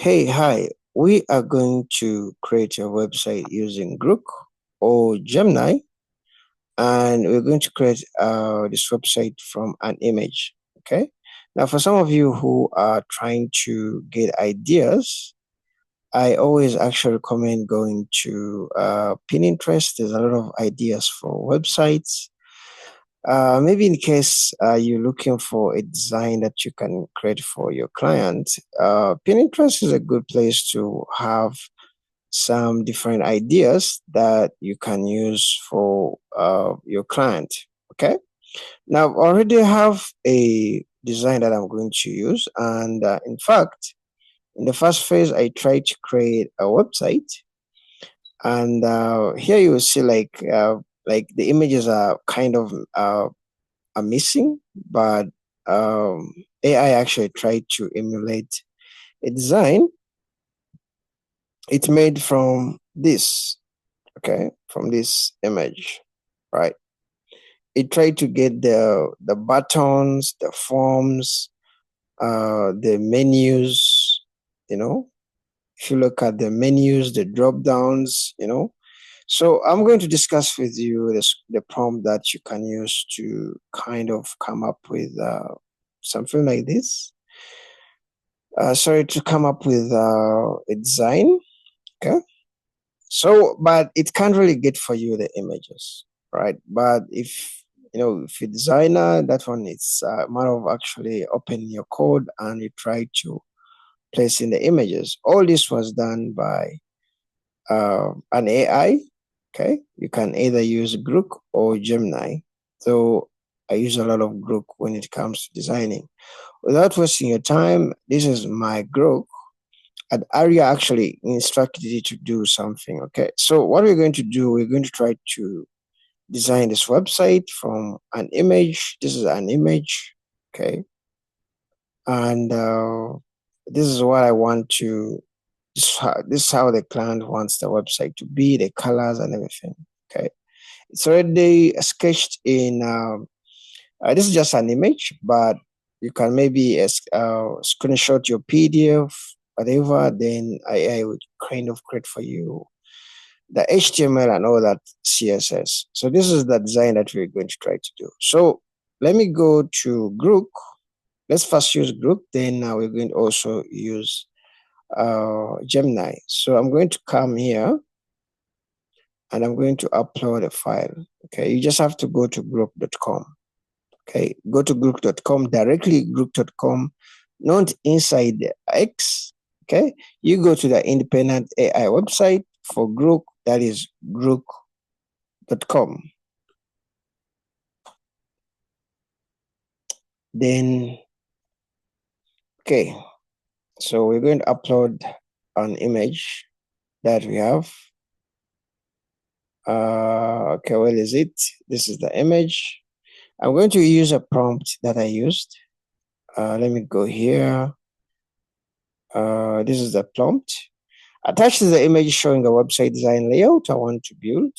Hi. We are going to create a website using Grok or Gemini, and we're going to create this website from an image. Okay. Now, for some of you who are trying to get ideas, I always actually recommend going to Pinterest. There's a lot of ideas for websites. Maybe in case you're looking for a design that you can create for your client, Pinterest is a good place to have some different ideas that you can use for your client. Okay. Now, I already have a design that I'm going to use. And in fact, in the first phase, I tried to create a website. And here you will see like the images are kind of are missing, but AI actually tried to emulate a design. It's made from this, okay, from this image, right? It tried to get the buttons, the forms, the menus, if you look at the menus, the drop downs, So I'm going to discuss with you the prompt that you can use to kind of come up with something like this. To come up with a design, okay? So, but it can't really get for you the images, right? But if if you're a designer, that one it's a matter of actually opening your code and you try to place in the images. All this was done by an AI. Okay, you can either use Grok or Gemini. So I use a lot of Grok when it comes to designing. Without wasting your time, this is my Grok. And Aria actually instructed you to do something. Okay, so what we're going to do, we're going to try to design this website from an image. This is an image, okay, and this is what I want to. This is how the client wants the website to be, the colors and everything. Okay, it's already sketched in. This is just an image, but you can maybe screenshot your PDF, whatever. Then I would kind of create for you the HTML and all that CSS. So this is the design that we're going to try to do. So let me go to Grok. Let's first use Grok. Then we're going to also use Gemini. So I'm going to come here and I'm going to upload a file. Okay, you just have to go to grok.com. Okay, go to grok.com, directly grok.com, not inside the X. Okay, you go to the independent AI website for Grok, that is grok.com. Then, okay, so we're going to upload an image that we have. Okay, where is it? This is the image. I'm going to use a prompt that I used. Let me go here. This is the prompt. Attached to the image showing a website design layout I want to build.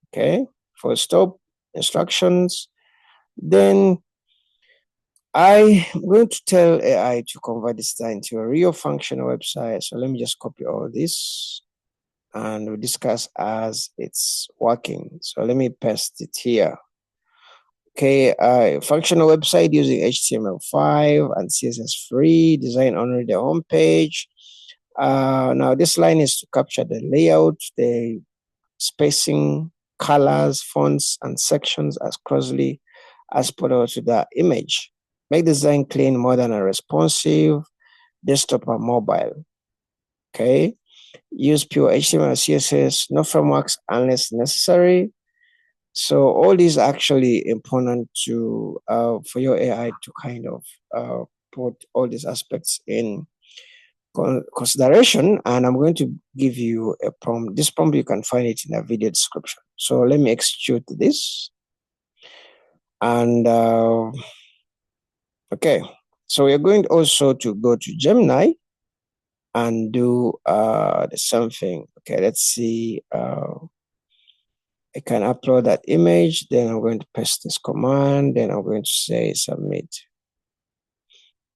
Okay, for stop instructions. Then I'm going to tell AI to convert this design to a real functional website. So let me just copy all this and we'll discuss as it's working. So let me paste it here. Okay, functional website using HTML5 and CSS free, design only the home page. Now this line is to capture the layout, the spacing, colors, fonts, and sections as closely as possible to the image. Make the design clean, modern, and responsive, desktop and mobile. Okay, use pure HTML and CSS, no frameworks unless necessary. So all these are actually important to for your AI to kind of put all these aspects in consideration. And I'm going to give you a prompt. This prompt, you can find it in a video description. So let me execute this. And okay, so we're going also to go to Gemini and do the same thing. Okay, let's see. I can upload that image, then I'm going to paste this command, then I'm going to say submit.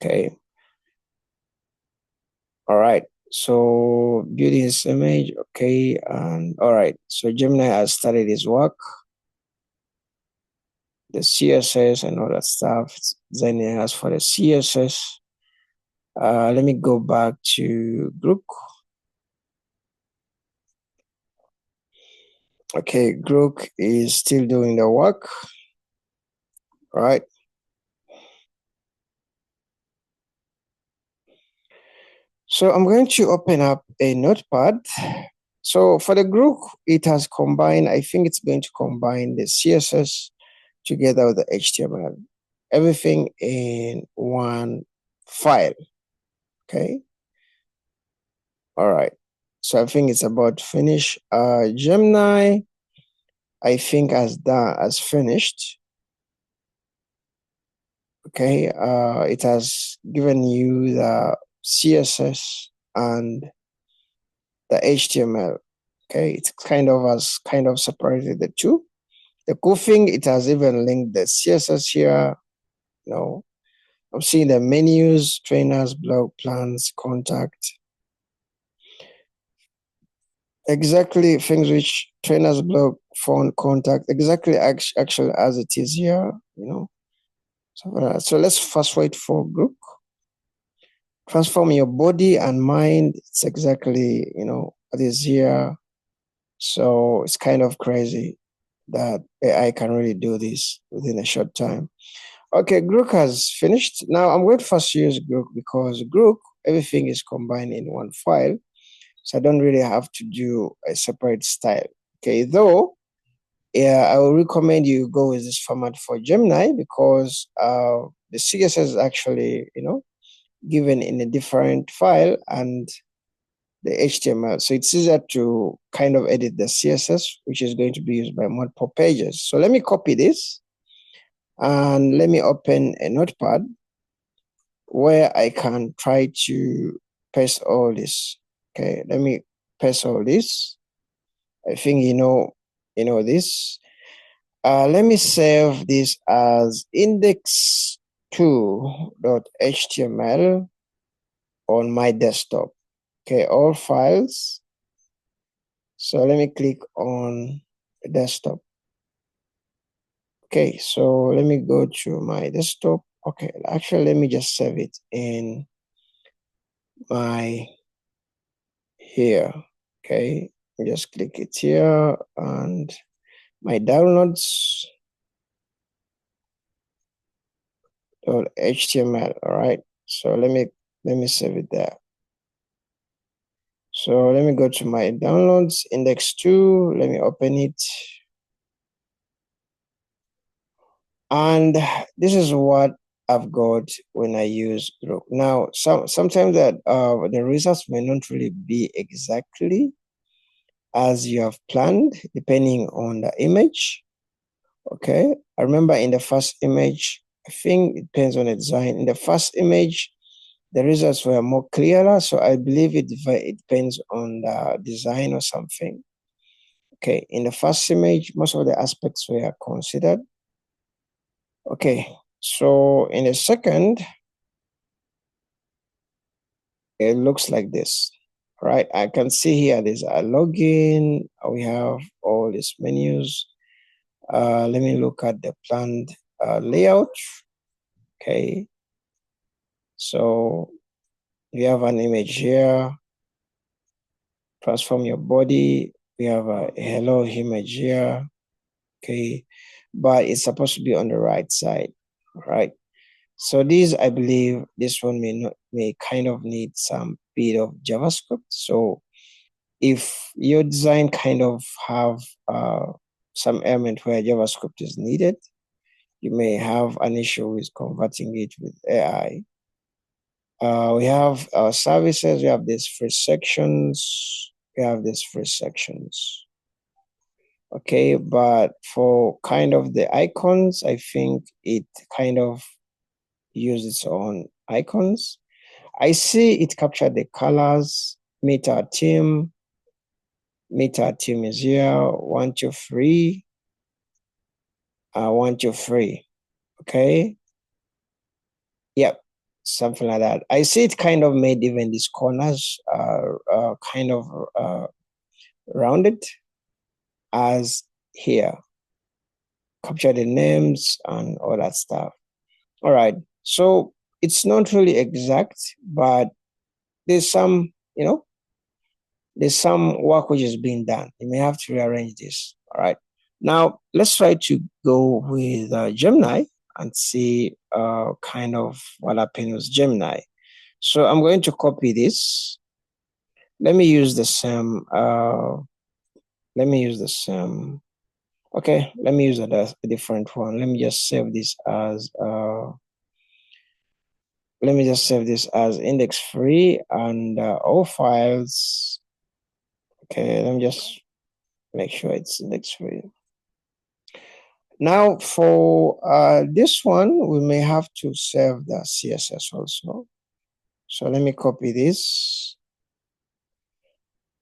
Okay. All right. So building this image, okay, and all right. So Gemini has started his work, the CSS and all that stuff. Then it has for the CSS. Let me go back to Grok. Okay, Grok is still doing the work, right? So I'm going to open up a notepad. So for the Grok, it has combined, I think it's going to combine the CSS together with the HTML, everything in one file, okay? All right, so I think it's about to finish. Gemini, I think has finished, okay? It has given you the CSS and the HTML, okay? It's kind of separated the two. The cool thing, it has even linked the CSS here. You know, I'm seeing the menus, trainers, blog, plans, contact. Exactly things which trainers, blog, phone, contact, exactly actually as it is here, you know. So let's fast forward for group. Transform your body and mind. It's exactly, you know, what is here. So it's kind of crazy that AI can really do this within a short time. Okay, Grok has finished. Now I'm going to first use Grok because Grok, everything is combined in one file. So I don't really have to do a separate style. Okay, though, yeah, I will recommend you go with this format for Gemini because the CSS is actually, you know, given in a different file and the HTML. So it's easier to kind of edit the CSS, which is going to be used by multiple pages. So let me copy this and let me open a notepad where I can try to paste all this. Okay, let me paste all this. I think you know this. Let me save this as index2.html on my desktop. Okay, all files. So let me click on the desktop. Okay, so let me go to my desktop. Okay, actually, let me just save it in my here. Okay, just click it here and my downloads .html. All right, so let me save it there. So let me go to my downloads, index2. Let me open it. And this is what I've got when I use Grok. Now, sometimes that the results may not really be exactly as you have planned, depending on the image. Okay, I remember in the first image, I think it depends on the design. In the first image, the results were more clearer, so I believe it depends on the design or something. Okay, in the first image, most of the aspects were considered. Okay, so in the second, it looks like this, right? I can see here there's a login. We have all these menus. Let me look at the planned layout. Okay, so we have an image here. Transform your body. We have a hello image here. Okay, but it's supposed to be on the right side, right? So this, I believe, this one may kind of need some bit of JavaScript. So if your design kind of have some element where JavaScript is needed, you may have an issue with converting it with AI. We have our services. We have these free sections. We have these free sections. Okay, but for kind of the icons, I think it kind of uses its own icons. I see it captured the colors, meet our team. Meet our team is here. 1, 2, 3. 1, 2, 3. Okay. Yep. something like that. I see it kind of made even these corners kind of rounded as here. Capture the names and all that stuff. All right. So it's not really exact, but there's some, there's some work which is being done. You may have to rearrange this. All right. Now let's try to go with Gemini and see kind of what happens with Gemini. So I'm going to copy this. Let me use the same. Okay, let me use a different one. Let me just save this as index free and all files. Okay, let me just make sure it's index free. Now for this one, we may have to save the CSS also. So let me copy this.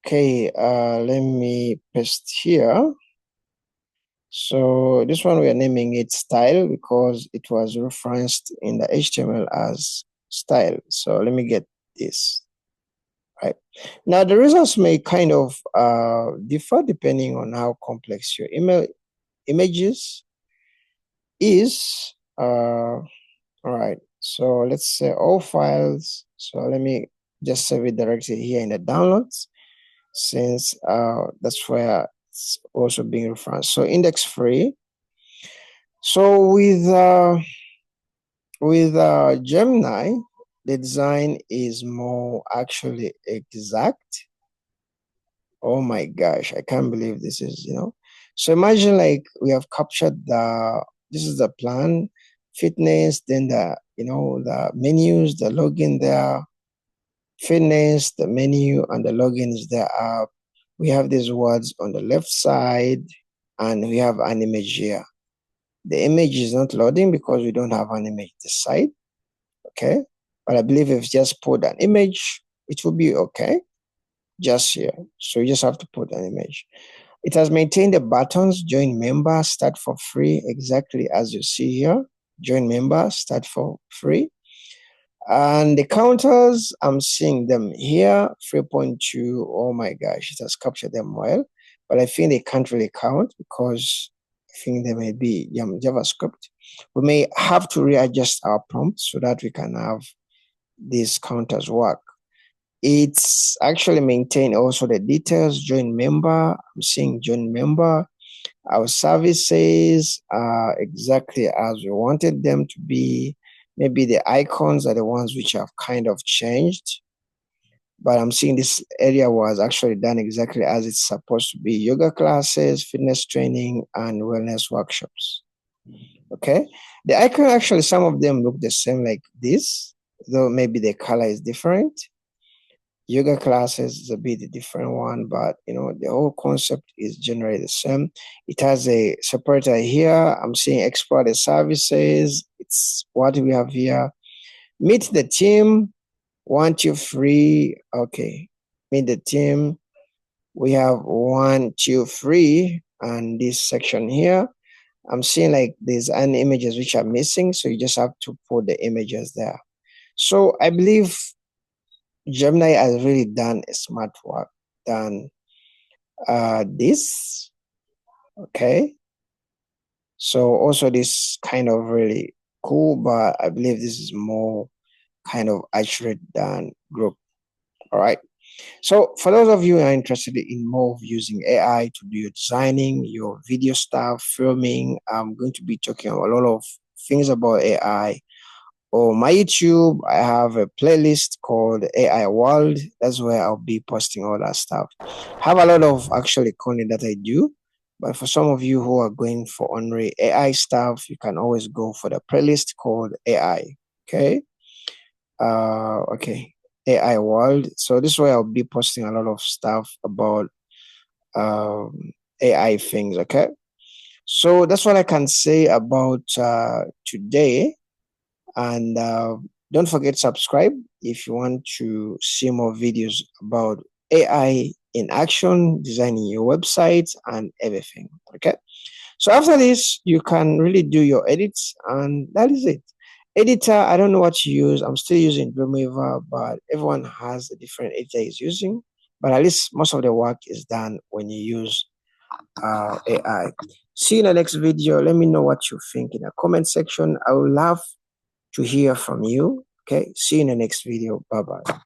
Okay, let me paste here. So this one we are naming it style because it was referenced in the HTML as style. So let me get this. Right. Now the results may kind of differ depending on how complex your images is. All right. So let's say all files. So let me just save it directly here in the downloads, since that's where it's also being referenced. So index free. So with Gemini, the design is more actually exact. Oh my gosh, I can't believe this is, So imagine like we have captured this is the plan, fitness, then the menus, the login there, fitness, the menu, and the login is there. We have these words on the left side, and we have an image here. The image is not loading because we don't have an image this side. Okay, but I believe if you just put an image, it will be okay. Just here. So you just have to put an image. It has maintained the buttons, join member, start for free, exactly as you see here. Join member, start for free. And the counters, I'm seeing them here, 3.2. Oh my gosh, it has captured them well. But I think they can't really count because I think they may be JavaScript. We may have to readjust our prompt so that we can have these counters work. It's actually maintain also the details, join member. I'm seeing join member. Our services are exactly as we wanted them to be. Maybe the icons are the ones which have kind of changed. But I'm seeing this area was actually done exactly as it's supposed to be. Yoga classes, fitness training, and wellness workshops. Okay. The icon, actually, some of them look the same like this, though maybe the color is different. Yoga classes is a bit different one, but the whole concept is generally the same. It has a separator here. I'm seeing export the services. It's what we have here. Meet the team. Want you free. Okay. Meet the team. We have 1, 2, 3, and this section here. I'm seeing like there's an images which are missing, so you just have to put the images there. So I believe Gemini has really done a smart work, done this. Okay. So also this kind of really cool, but I believe this is more kind of accurate than group. All right. So for those of you who are interested in more of using AI to do your designing, your video stuff, filming, I'm going to be talking a lot of things about AI. On my YouTube, I have a playlist called AI World. That's where I'll be posting all that stuff. I have a lot of actually content that I do, but for some of you who are going for only AI stuff, you can always go for the playlist called AI. Okay. Okay. AI World. So this way I'll be posting a lot of stuff about AI things. Okay. So that's what I can say about today. And don't forget to subscribe if you want to see more videos about AI in action, designing your websites and everything. Okay. So after this, you can really do your edits, and that is it. Editor, I don't know what you use. I'm still using Dreamweaver, but everyone has a different editor is using. But at least most of the work is done when you use AI. See you in the next video. Let me know what you think in the comment section. I would love to hear from you. Okay, see you in the next video. Bye bye.